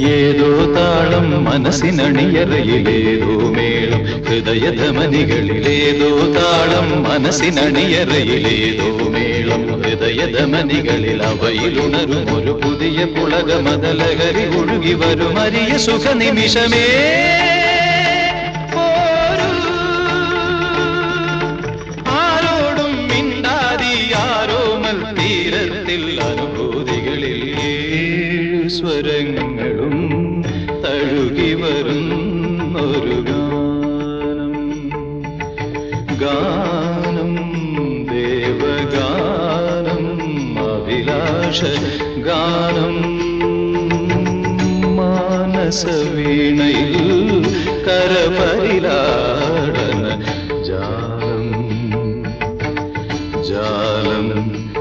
ഏതോ താളം മനസ്സിനണിയറയിലേതോ മേളം ഹൃദയധമനികളിലേതോ താളം മനസ്സിനണിയറയിലേതോ മേളം ഹൃദയധമനികളിൽ അവയിലുണരും ഒരു പുതിയ പുളകമതലഹരി ഒഴുകി വരും അരിയ സുഖനിമിഷമേ ആരോടും മിണ്ടാതി ആരോമൽ തീരത്തിൽ അനുഭൂതികളിൽ സ്വരങ്ങളും തഴുകി വരുന്നൊരു ഗാനം ദേവഗാനം അഭിലാഷ ഗാനം മാനസവീണയിൽ കരപരിലാടന